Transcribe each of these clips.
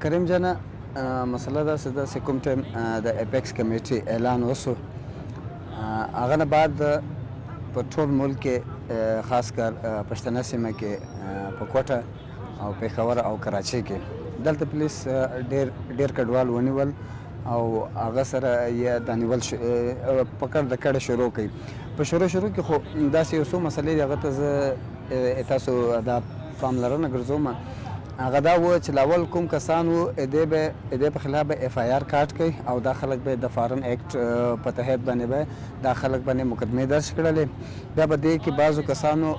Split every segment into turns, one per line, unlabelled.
کریم جانه مسله داسې ده چې کوم ټایم د اپیکس کمیټې اعلان وسو هغه نه بعد په ټول ملک کې خاص کر پښتنه سیمه کې په کوټه او پېښور او کراچۍ کې دلته پولیس ډېر کډوال ونیول او هغه سره یې دا نیول پکړ د کډه شروع کوي په شروع کې خو داسې یو څو مسلې دي هغه ته زه تاسو دا پاملرنه ګرځوم هغه دا و چې لاول کوم کسان وو د په خلاف به اف آی آر کاټ کوي او دا خلک به د فارن اکټ په تحت باندې به دا خلک باندې مقدمې درج کړلې بیا به دې کې بعضو کسانو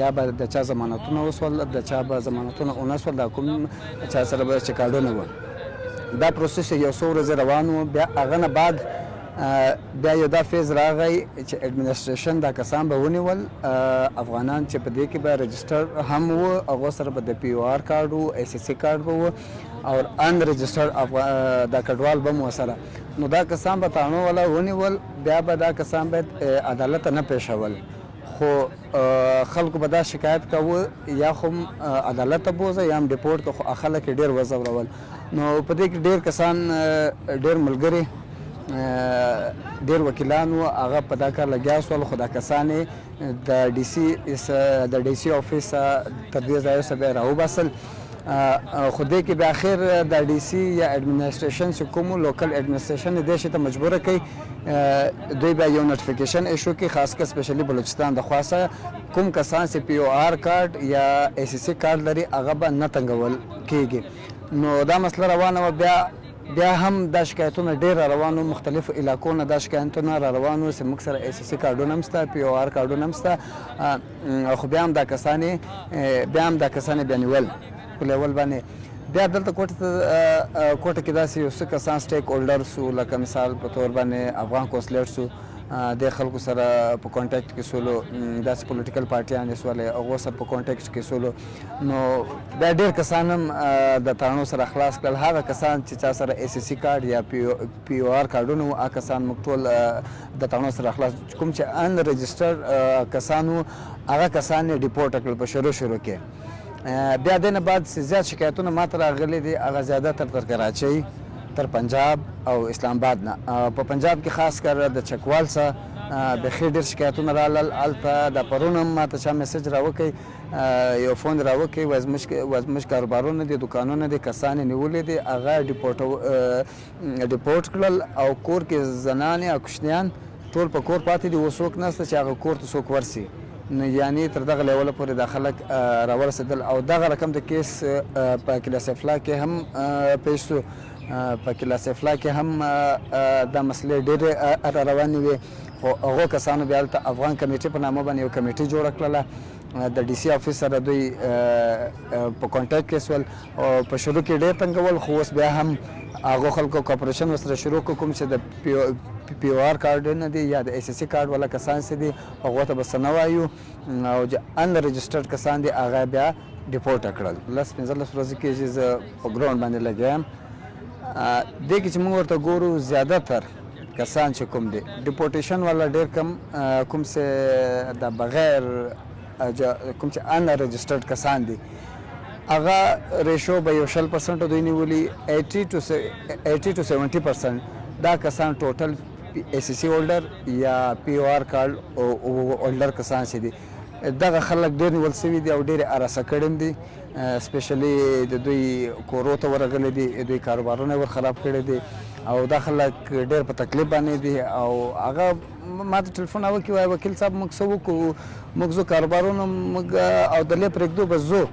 یا به د چا ضمانتونه وسول د چا به ضمانتونه ونه سول دا کوم چا سره به چې کارډونه وو دا پروسس یو څو ورځې روان و بیا هغه نه بعد بیا یو دا فیز راغی چې اډمنسټریشن دا کسان به ونیول افغانان چې په دې کې به رجسټر هم وو هغو سره به د پی او آر کارډ وو ایس سی کارډ به وو او ان رجسټرډ دا کډوال به مو سره نو دا کسان به تاڼو والا ونیول بیا به دا کسان باید عدالت ته نه پیښول خو خلکو به دا شکایت کوه یا خو عدالت ته بوځه یا هم ډیپورټ که خو خلک یې ډېر وځورول نو په دې کې ډېر کسان ډېر ملګري ډېر وکیلان وو هغه په دا کار لګیا سول خو دا کسان یې د ډي سي افیس تر دې ځایه څخه به یې راوباسل خو دې کې به اخر د ډي سي یا اډمنسټریشن چې کوم لوکل اډمنسټریشن دې شي ته مجبوره کوي دوی به یو نوټیفیکیشن ایشو کوي خاص کر سپیشلی بلوچستان د خواسه کوم کسان چې پی او آر کارډ یا ای سی سی کارډ لري هغه به نه تنګول کیږي نو دا مسله روانه وه بیا هم دا شکایتونه ډېر را روان وو مختلفو علاقو نه دا شکایتونه را روان وو چې موږ سره ای سی سی کارډونه هم شته پی او آر کارډونه هم شته خو بیا هم دا کسان بیا نیول په لیول باندې بیا دلته کوټه کې داسې یو څه کسان سټیک هولډر سو لکه مثال په طور باندې افغان کونسلیټ سو د خلکو سره په کانټیکټ کې سولو داسې پولیټیکل پارټیان یې سولې هغو سره په کانټیکټ کې سولو نو بیا ډېر کسان هم د تاڼو سره خلاص کړل هغه کسان چې چا سره ای سی سی کارډ یا پی او آر کارډونه وو هغه کسان موږ ټول د تاڼو سره خلاص کوم چې ان رجسټر کسان وو هغه کسان یې ډیپورټ کړل په شروع کې بیا دې نه بعد زیات شکایتونه ماته راغلي دي هغه زیاتره تر کراچۍ تر پنجاب او اسلام آباد نه په پنجاب کې خاص کر د چکوال څخه بیخي ډېر شکایتونه رالل هلته د پرون هم ماته چا میسج راوکړی یو فون راوکړی وزمش کاروبارونه دي دوکانونه دي کسان یې نیولي دي هغه ډیپورټ کړل او کور کې زنانې او کوچنیان ټول په کور پاتې دي اوس څوک نشته چې هغه کور ته څوک ورسي یعنی تر دغه لیوله پورې دا خلک راورسېدل او دغه رقم د کیس په کلاس افلا کې هم پیښ شو په کلاس افلا کې هم دا مسلې ډېرې روانې وې خو هغو کسانو بیا هلته افغان کمیټې په نامه باندې یو کمیټې جوړه کړله د ډي سي افیس سره دوی په کانټیکټ کې سول او په شروع کې ډېر تنګول خو اوس بیا هم هغو خلکو کوپریشن ورسره شروع کړو کوم چې د پی او آر کارډونه دي یا د ای سی سی کارډ والا کسان چې دي هغو ته به څه نه وایو او ان رجسټرډ کسان دي هغه بیا ډیپورټ کړل 15 ورځې کېږي زه په ګراوند باندې لګیا یم دې کې چې موږ ورته ګورو زیاتر کسان چې کوم دي ډیپورټیشن والا ډېر کم کوم چې د بغیر کوم چې ان رجسټرډ کسان دي هغه ریشو به یو 100% دوی نیولي 80 to 70% دا کسان ټوټل ای سی سی هولډر یا پی او آر کارډ هولډر کسان چې دي دغه خلک ډېر نیول سوي دي او ډېرې اراسه کړي دي سپیشلی د دوی کورو ته ورغلي دي دوی کاروبارونه ور خراب کړي دي او دا خلک ډېر په تکلیف باندې دي او هغه ما ته ټلیفون راوکړي وایي وکیل صاحب موږ څه وکړو موږ ځو کاروبارونه موږ او دلې پرېږدو بس ځو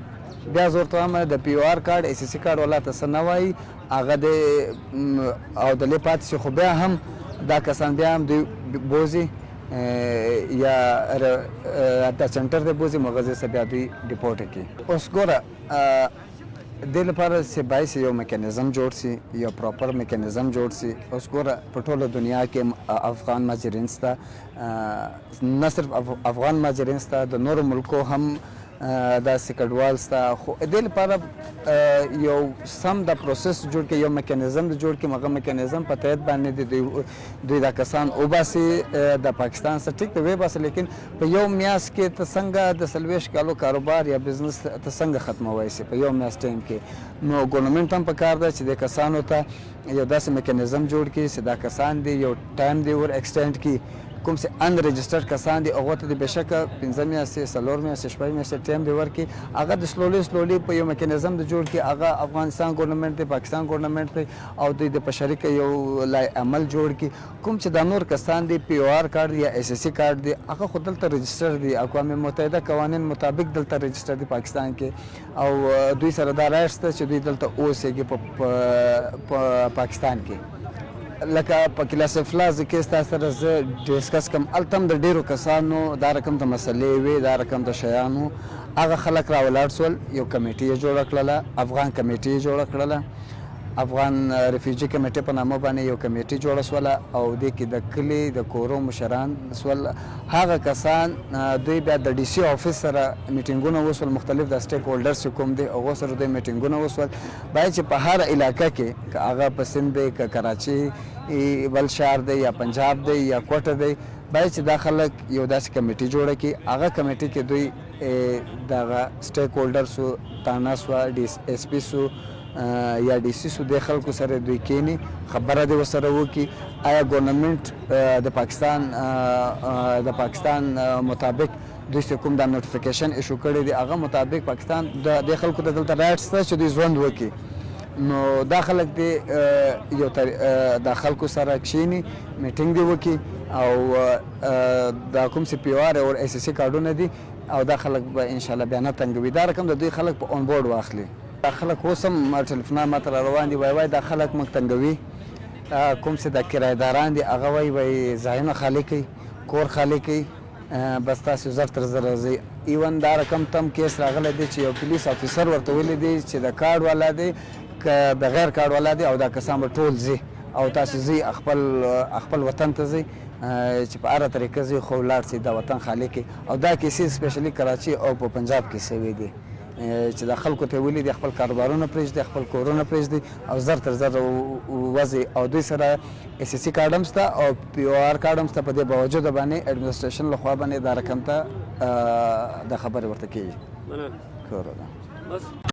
بیا زه ورته وایم د پی او آر کارډ ای سی سی کارډ والا ته څه نه وایي هغه د او دلې پاتې شي خو بیا هم دا کسان بیا هم دوی بوځي یا دا سنټر ته بوځي مغزې څخه بیا دوی ډیپورټ کړي اوس ګوره دې لپاره چې باید یو میکانیزم جوړ سي یو پراپر میکانیزم جوړ سي اوس ګوره په ټوله دنیا کې افغان مهاجرین شته نه صرف افغان مهاجرین شته د نورو ملکو هم داسې کډوال شته خو د دې لپاره یو سم د پروسس جوړ کړي یو میکانیزم جوړ کړي هغه میکانیزم په تحت باندې دوی دا کسان وباسي د پاکستان څخه ټیک دی وباسي لیکن په یو میاشت کې ته څنګه د 40 کالو کاروبار یا بزنس ته څنګه ختمولی شي په یو میاشت ټایم کې نو ګورنمنټ هم پکار ده چې د کسانو ته یو داسې میکانیزم جوړ کړي چې دا کسان دی یو ټایم دی ور ایکسټینډ کړي کوم چې ان رجسټرډ کسان دي هغو ته د بېشکه 5 میاشتې 4 میاشتې 6 میاشتې ټایم دی ورکړي هغه د سلولي په یو میکانیزم د جوړ کړي هغه افغانستان ګورنمنټ دی پاکستان ګورنمنټ دی او دوی د په شریکه یو لای عمل جوړ کړي کوم چې دا نور کسان دي پی او آر کارډ یا اس اس سی کارډ دی هغه خو دلته رجسټر دي اقوام متحده قوانین مطابق دلته رجسټر دي پاکستان کې او دوی سره دا رایټ شته چې دوی دلته اوسېږي په پاکستان کې لکه په کلاس افلاز کې تاسو سره زه ډیسکس کوم هلته هم د ډېرو کسانو دا رقم د مسلې وې دا رقم د شیانو هغه خلک راولاړ سول یو کمیټي یې جوړه کړله افغان کمیټي یې جوړه کړله افغان ریفیوجي کمیټې په نامه باندې یو کمیټي جوړه سوله او دې کې د کلي د کورو مشران سول هغه کسان دوی بیا د ډي سي آفس سره میټینګونه وسول مختلف د سټیک هولډرز چې کوم دي هغو سره دوی میټینګونه وسول باید چې په هر علاقه کې که هغه په سند دی که کراچي بل شهر دی یا پنجاب دی یا کوټه دی باید چې دا خلک یو داسې کمیټي جوړه کړي هغه کمیټي کې دوی دغه سټیک هولډرسو تانا سوه اس پي سو یا ډي سي سو د خلکو سره دوی کینی خبره دې ورسره وکړي آیا ګورنمنټ د پاکستان مطابق دوی چې کوم دا نوټیفیکیشن ایشو کړی دی هغه مطابق پاکستان د خلکو ته دلته رایټ شته چې دوی ژوند وکړي نو دا خلک دی یو د خلکو سره کښیني میټینګ دی وکړي او دا کوم چې پی او آر او اس اس سی کارډونه دي او دا خلک به انشاءالله بیا نه تنګوي دا رقم د دوی خلک په اون بورډ واخلي دا خلک اوس هم ټلیفونان ماته را روان دي وایي دا خلک موږ تنګوي کوم چې د کرایداران دي هغه وایي ځایونه خالي کوي کور خالي کوي بس تاسو زر تر زر راځئ ایون دا رقم تم کیس راغلی دی چې یو پولیس افیسر ورته ویلی دی چې د کارډ والا دی که د غیر کارډ والا دی او دا کسان به ټول ځي او تاسو ځئ خپل وطن ته ځئ چې په هره طریقه ځئ خو ولاړ سئ دا وطن خالي کړئ او دا کیسې سپیشلي کراچي او په پنجاب کې سوي دي چې د خلکو ته ویلي دي خپل کاروبارونه پرېږدي خپل کورونه پرېږدي او زر تر زر وځي او دوی سره اس اس سی کارډ هم شته او پی او آر کارډ هم شته په دې باوجود باندې اډمنسټریشن لخوا باندې دا رقم ته د خبرې ورته کېږي